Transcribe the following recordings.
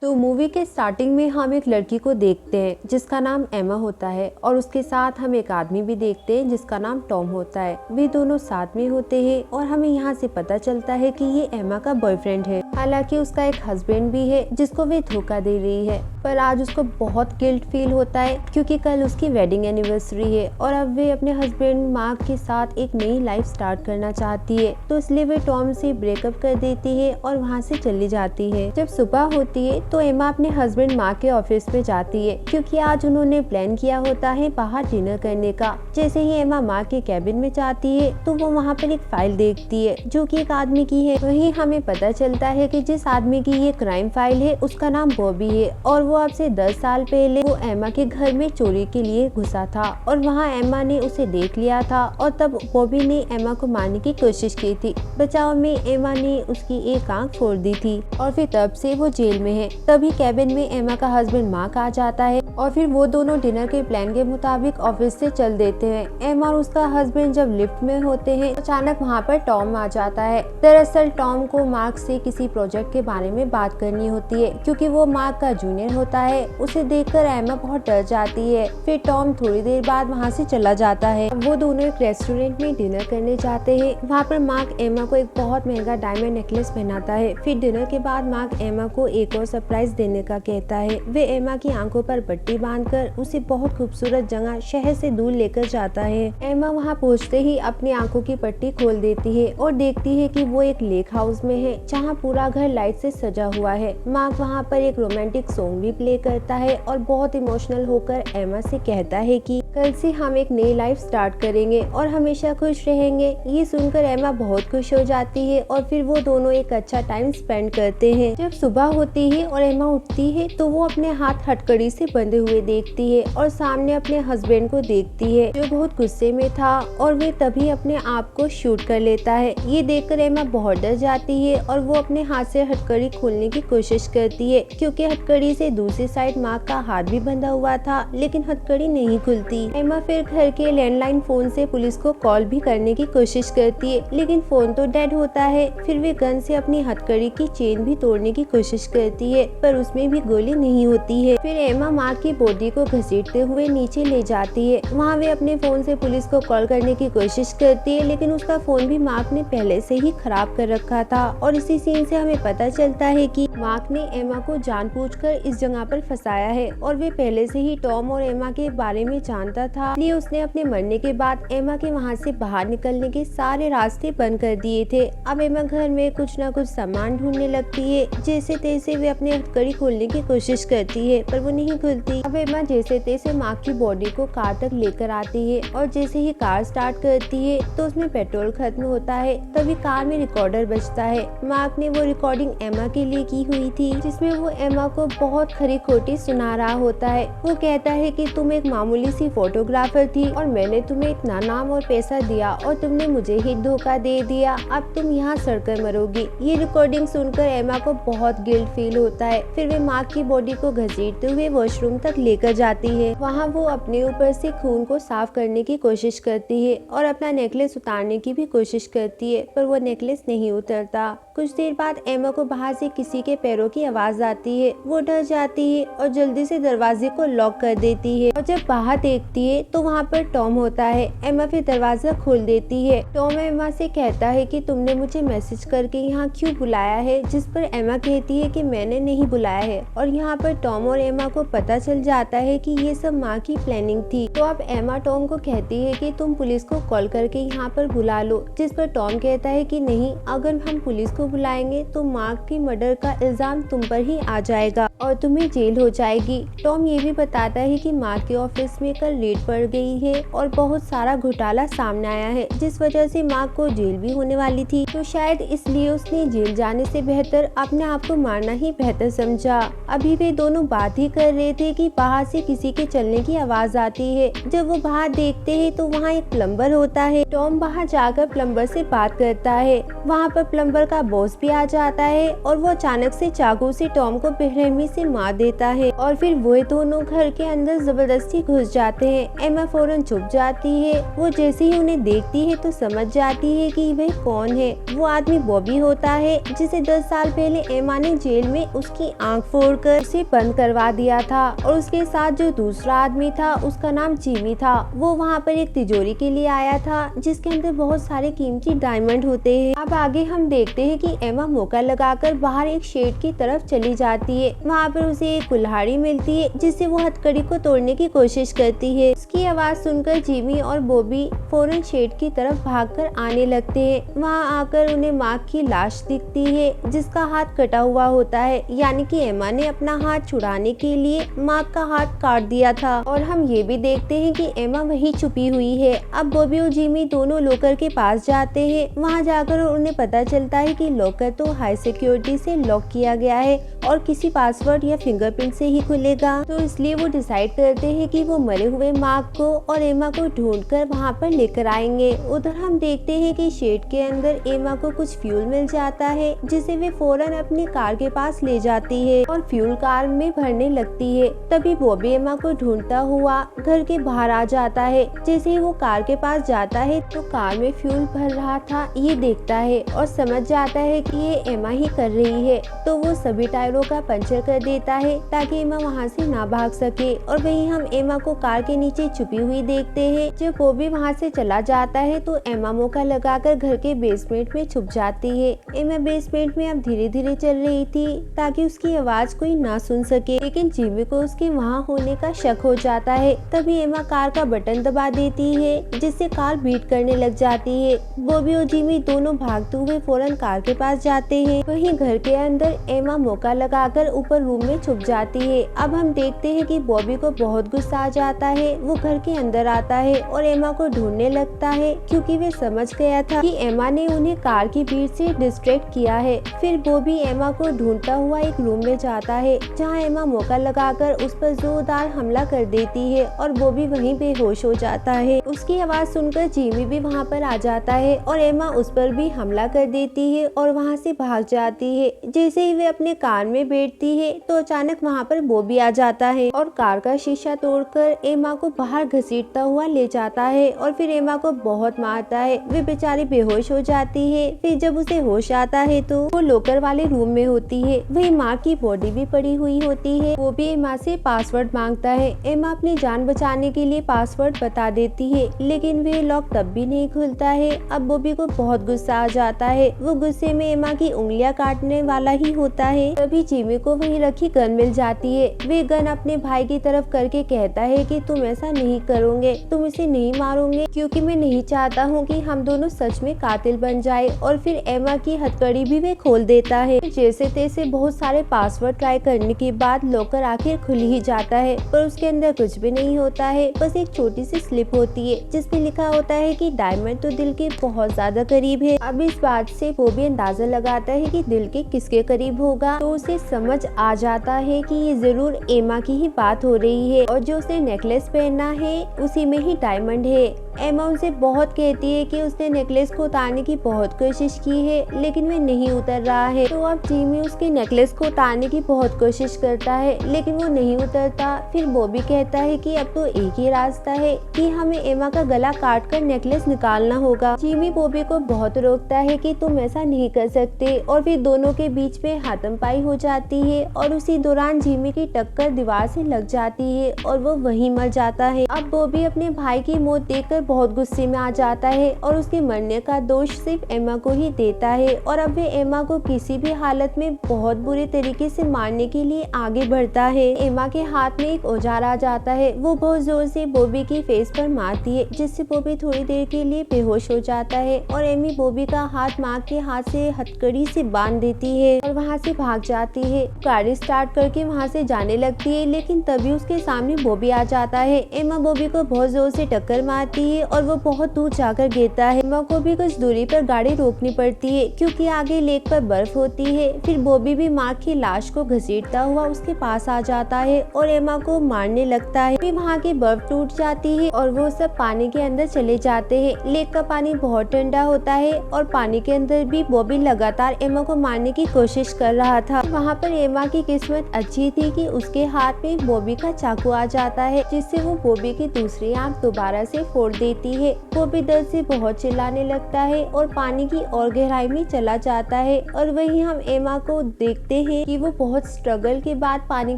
तो मूवी के स्टार्टिंग में हम एक लड़की को देखते हैं जिसका नाम एमा होता है और उसके साथ हम एक आदमी भी देखते हैं जिसका नाम टॉम होता है। वे दोनों साथ में होते हैं और हमें यहाँ से पता चलता है कि ये एमा का बॉयफ्रेंड है। हालांकि उसका एक हस्बैंड भी है जिसको वे धोखा दे रही है, पर आज उसको बहुत गिल्ट फील होता है क्योंकि कल उसकी वेडिंग एनिवर्सरी है और अब वे अपने हस्बैंड मार्क के साथ एक नई लाइफ स्टार्ट करना चाहती है। तो इसलिए वे टॉम से ब्रेकअप कर देती है और वहाँ से चली जाती है। जब सुबह होती है तो एमा अपने हस्बैंड मार्क के ऑफिस में जाती है क्योंकि आज उन्होंने प्लान किया होता है बाहर डिनर करने का। जैसे ही एमा मार्क के कैबिन में जाती है तो वो वहाँ पर एक फाइल देखती है जो कि एक आदमी की है। वहीं हमें पता चलता है कि जिस आदमी की ये क्राइम फाइल है उसका नाम बॉबी है और वो अब से 10 साल पहले वो एमा के घर में चोरी के लिए घुसा था और वहाँ एमा ने उसे देख लिया था और तब बॉबी ने एमा को मारने की कोशिश की थी। बचाव में एमा ने उसकी एक आंख फोड़ दी थी और फिर तब से वो जेल में है। तभी कैबिन में एमा का हस्बैंड मार्क आ जाता है और फिर वो दोनों डिनर के प्लान के मुताबिक ऑफिस से चल देते हैं। एमा और उसका हस्बैंड जब लिफ्ट में होते हैं अचानक वहाँ पर टॉम आ जाता है। दरअसल टॉम को मार्क से किसी प्रोजेक्ट के बारे में बात करनी होती है क्योंकि वो मार्क का जूनियर होता है। उसे देखकर एमा बहुत डर जाती है। फिर टॉम थोड़ी देर बाद वहाँ से चला जाता है। वो दोनों एक रेस्टोरेंट में डिनर करने जाते हैं। वहाँ पर मार्क एमा को एक बहुत महंगा डायमंड नेकलेस पहनाता है। फिर डिनर के बाद मार्क एमा को एक और सरप्राइज देने का कहता है। वे एमा की आंखों पर पट्टी बांधकर उसे बहुत खूबसूरत जगह शहर से दूर लेकर जाता है। एमा वहाँ पहुँचते ही अपनी आंखों की पट्टी खोल देती है और देखती है कि वो एक लेक हाउस में है जहाँ पूरा घर लाइट से सजा हुआ है। मार्क वहाँ पर एक रोमांटिक सॉन्ग भी प्ले करता है और बहुत इमोशनल होकर एमा से कहता है कि कल से हम एक नई लाइफ स्टार्ट करेंगे और हमेशा खुश रहेंगे। ये सुनकर एमा बहुत खुश हो जाती है और फिर वो दोनों एक अच्छा टाइम स्पेंड करते हैं। जब सुबह होती है और एमा उठती है तो वो अपने हाथ हथकड़ी से बंधे हुए देखती है और सामने अपने हस्बैंड को देखती है जो बहुत गुस्से में था और वे तभी अपने आप को शूट कर लेता है। ये देखकर एमा बहुत डर जाती है और वो अपने हाथ से हथकड़ी खोलने की कोशिश करती है क्योंकि हथकड़ी से दूसरी साइड मार्क का हाथ भी बंधा हुआ था, लेकिन हथकड़ी नहीं खुलती। एमा फिर घर के लैंडलाइन फोन से पुलिस को कॉल भी करने की कोशिश करती है लेकिन फोन तो डेड होता है। फिर वे गन से अपनी हथकड़ी की चेन भी तोड़ने की कोशिश करती है पर उसमें भी गोली नहीं होती है। फिर एमा मार्क की बॉडी को घसीटते हुए नीचे ले जाती है। वहाँ वे अपने फोन से पुलिस को कॉल करने की कोशिश करती है लेकिन उसका फोन भी मार्क ने पहले से ही खराब कर रखा था और इसी सीन से हमें पता चलता है कि मार्क ने एमा को जानबूझकर इस जगह पर फंसाया है और वे पहले से ही टॉम और एमा के बारे में जानता था। इसलिए उसने अपने मरने के बाद एमा के वहाँ से बाहर निकलने के सारे रास्ते बंद कर दिए थे। अब एमा घर में कुछ न कुछ सामान ढूंढने लगती है। जैसे तैसे वे अपनी हथकड़ी खोलने की कोशिश करती है पर वो नहीं खुलती। अब एमा जैसे तैसे मार्क की बॉडी को कार तक लेकर आती है और जैसे ही कार स्टार्ट करती है तो उसमें पेट्रोल खत्म होता है। तभी कार में रिकॉर्डर बजता है। मार्क ने वो रिकॉर्डिंग एमा के लिए की हुई थी जिसमें वो एमा को बहुत खरी खोटी सुना रहा होता है। वो कहता है कि तुम एक मामूली सी फोटोग्राफर थी और मैंने तुम्हें इतना नाम और पैसा दिया और तुमने मुझे ही धोखा दे दिया। अब तुम यहाँ सड़कर मरोगी। ये रिकॉर्डिंग सुनकर एमा को बहुत गिल्ट फील होता है। फिर वे मार्क की बॉडी को घसीटते हुए वॉशरूम तक लेकर जाती है। वहाँ वो अपने ऊपर से खून को साफ करने की कोशिश करती है और अपना नेकलेस उतारने की भी कोशिश करती है पर वो नेकलेस नहीं उतरता। कुछ देर बाद एमा को बाहर से किसी के पैरों की आवाज आती है। वो डर जाती है और जल्दी से दरवाजे को लॉक कर देती है और जब बाहर देखती है तो वहाँ पर टॉम होता है। एमा फिर दरवाजा खोल देती है। टॉम एमा से कहता है कि तुमने मुझे मैसेज करके यहाँ क्यों बुलाया है, जिस पर एमा कहती है कि मैंने नहीं बुलाया है और यहाँ पर टॉम और एमा को पता चल जाता है कि ये सब माँ की प्लानिंग थी। तो अब एमा टॉम को कहती है कि तुम पुलिस को कॉल करके यहाँ पर बुला लो, जिस पर टॉम कहता है कि नहीं, अगर हम पुलिस को बुलाएंगे तो मार्क की मर्डर का इल्जाम तुम पर ही आ जाएगा और तुम्हें जेल हो जाएगी। टॉम ये भी बताता है कि मार्क के ऑफिस में कल रेड पड़ गई है और बहुत सारा घोटाला सामने आया है जिस वजह से मार्क को जेल भी होने वाली थी। तो शायद इसलिए उसने जेल जाने से बेहतर अपने आप को मारना ही बेहतर समझा। अभी वे दोनों बात ही कर रहे थे कि बाहर से किसी के चलने की आवाज आती है। जब वो बाहर देखते हैं तो वहाँ एक प्लम्बर होता है। टॉम बाहर जाकर प्लम्बर से बात करता है। वहाँ पर प्लम्बर का बॉस भी आ जाता है और वो अचानक से चाकू से टॉम को बेरहमी से मार देता है और फिर वो दोनों घर के अंदर जबरदस्ती घुस जाते हैं। एमा फौरन छुप जाती है। वो जैसे ही उन्हें देखती है तो समझ जाती है कि वह कौन है। वो आदमी बॉबी होता है जिसे 10 साल पहले एमा ने जेल में उसकी आंख फोड़कर उसे बंद करवा दिया था। और उसके साथ जो दूसरा आदमी था उसका नाम जिमी था। वो वहाँ पर एक तिजोरी के लिए आया था जिसके अंदर बहुत सारे कीमती डायमंड होते हैं। अब आगे हम देखते हैं कि एमा मौका लगाकर बाहर एक शेड की तरफ चली जाती है। वहाँ पर उसे एक कुल्हाड़ी मिलती है जिससे वो हथकड़ी को तोड़ने की कोशिश करती है। उसकी आवाज सुनकर जिमी और बॉबी फौरन शेड की तरफ भागकर आने लगते हैं। वहाँ आकर उन्हें मार्क की लाश दिखती है जिसका हाथ कटा हुआ होता है, यानी कि एमा ने अपना हाथ छुड़ाने के लिए मार्क का हाथ काट दिया था। और हम ये भी देखते हैं कि एमा वहीं छुपी हुई है। अब बॉबी और जिमी दोनों लॉकर के पास जाते हैं। वहाँ जाकर उन्हें पता चलता है कि लॉकर तो हाई सिक्योरिटी से लॉक किया गया है और किसी पासवर्ड या फिंगरप्रिंट से ही खुलेगा। तो इसलिए वो डिसाइड करते हैं कि वो मरे हुए मार्क को और एमा को ढूंढकर वहाँ पर लेकर आएंगे। उधर हम देखते हैं कि शेड के अंदर एमा को कुछ फ्यूल मिल जाता है जिसे वे फौरन अपनी कार के पास ले जाती है और फ्यूल कार में भरने लगती है। तभी बॉबी एमा को ढूंढता हुआ घर के बाहर आ जाता है। जैसे ही वो कार के पास जाता है तो कार में फ्यूल भर रहा था ये देखता है और समझ जाता है कि ये एमा ही कर रही है। तो वो सभी टायरों का पंचर कर देता है ताकि एमा वहाँ से ना भाग सके। और वहीं हम एमा को कार के नीचे छुपी हुई देखते हैं। जब बॉबी वहाँ से चला जाता है तो एमा मौका लगाकर घर के बेसमेंट में छुप जाती है। एमा बेसमेंट में अब धीरे धीरे चल रही थी ताकि उसकी आवाज कोई ना सुन सके, लेकिन जिमी को उसके वहाँ होने का शक हो जाता है। तभी एमा कार का बटन दबा देती है जिससे कार बीट करने लग जाती है। बॉबी और जिमी दोनों भागते हुए फौरन कार के पास जाते हैं। वहीं घर के अंदर एमा मौका लगाकर ऊपर रूम में छुप जाती है। अब हम देखते हैं कि बॉबी को बहुत गुस्सा आ जाता है। वो घर के अंदर आता है और एमा को ढूंढने लगता है क्योंकि वे समझ गया था कि एमा ने उन्हें कार की भीड़ से डिस्ट्रैक्ट किया है। फिर बॉबी एमा को ढूंढता हुआ एक रूम में जाता है जहाँ एमा मौका लगाकर उस पर जोरदार हमला कर देती है और बॉबी वहीं बेहोश हो जाता है। उसकी आवाज सुनकर जिमी भी वहाँ पर आ जाता है और एमा उस पर भी हमला कर देती है और वहाँ से भाग जाती है। जैसे ही वे अपने कार में बैठती है तो अचानक वहाँ पर बॉबी आ जाता है और कार का शीशा तोड़कर एमा को बाहर घसीटता हुआ ले जाता है और फिर एमा को बहुत मारता है। वे बेचारी बेहोश हो जाती है। फिर जब उसे होश आता है तो वो लॉकर वाले रूम में होती है। वही माँ की बॉडी भी पड़ी हुई होती है। वो भी एमा से पासवर्ड मांगता है। एमा अपनी जान बचाने के लिए पासवर्ड बता देती है, लेकिन वे लॉक तब भी नहीं खुलता है। अब बॉबी को बहुत गुस्सा आ जाता है। वो गुस्से में एमा की उंगलियां काटने वाला ही होता है। तभी जिमी को वहीं रखी गन मिल जाती है। वे गन अपने भाई की तरफ करके कहता है कि तुम ऐसा नहीं करोगे, तुम इसे नहीं मारोगे क्योंकि मैं नहीं चाहता हूँ कि हम दोनों सच में कातिल बन जाए। और फिर एमा की हथकड़ी भी वे खोल देता है। जैसे तैसे बहुत सारे पासवर्ड ट्राई करने के बाद लॉकर आखिर खुल ही जाता है, पर उसके अंदर कुछ भी नहीं होता है। बस एक छोटी सी स्लिप होती है जिसमें लिखा होता है कि डायमंड तो दिल के बहुत ज्यादा करीब है। अब इस बात से वो भी अंदाजा लगाता है कि दिल के किसके करीब होगा, तो उसे समझ आ जाता है कि ये जरूर एमा की ही बात हो रही है और जो उसने नेकलेस पहना है उसी में ही डायमंड है। एमा उनसे बहुत कहती है कि उसने नेकलेस को उतारने की बहुत कोशिश की है लेकिन वे नहीं उतर रहा है। तो अब जिमी उसके नेकलेस को उतारने की बहुत कोशिश करता है लेकिन वो नहीं उतरता। फिर बॉबी कहता है कि अब तो एक ही रास्ता है कि हमें एमा का गला काट कर नेकलेस निकालना होगा। जिमी बॉबी को बहुत रोकता है कि तुम ऐसा नहीं कर सकते और फिर दोनों के बीच में हाथापाई हो जाती है और उसी दौरान जिमी की टक्कर दीवार से लग जाती है और वो वहीं मर जाता है। अब बॉबी अपने भाई की मौत देखकर बहुत गुस्से में आ जाता है और उसके मरने का दोष सिर्फ एमा को ही देता है और अब वे एमा को किसी भी हालत में बहुत बुरे तरीके से मारने के लिए आगे बढ़ता है। एमा के हाथ में एक औजार आ जाता है। वो बहुत जोर से बॉबी की फेस पर मारती है जिससे बॉबी थोड़ी देर के लिए बेहोश हो जाता है और एमी बॉबी का हाथ माँ के हाथ से हथकड़ी से बांध देती है और वहाँ से भाग जाती है। गाड़ी स्टार्ट करके वहाँ से जाने लगती है लेकिन तभी उसके सामने बॉबी आ जाता है। एमा बॉबी को बहुत जोर से टक्कर मारती है और वो बहुत दूर जाकर गिरता है। एमा को भी कुछ दूरी पर गाड़ी रोकनी पड़ती है क्योंकि आगे लेक पर बर्फ होती है। फिर बॉबी भी माँ की लाश को घसीटता हुआ उसके पास आ जाता है और एमा को मारने लगता है। फिर वहाँ की बर्फ टूट जाती है और वो सब पानी के अंदर चले जाते हैं। लेक का पानी बहुत ठंडा होता है और पानी के अंदर भी बॉबी लगातार एमा को मारने की कोशिश कर रहा था। वहाँ पर एमा की किस्मत अच्छी थी कि उसके हाथ में बॉबी का चाकू आ जाता है जिससे वो बॉबी की दूसरी आंख दोबारा से फोड़ देती है। बॉबी दर्द से बहुत चिल्लाने लगता है और पानी की और गहराई में चला जाता है और वहीं हम एमा को देखते हैं कि वो बहुत स्ट्रगल के बाद पानी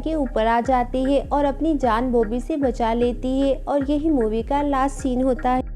के ऊपर आ जाती है और अपनी जान बॉबी से बचा लेती है और यही मूवी का लास्ट सीन होता है।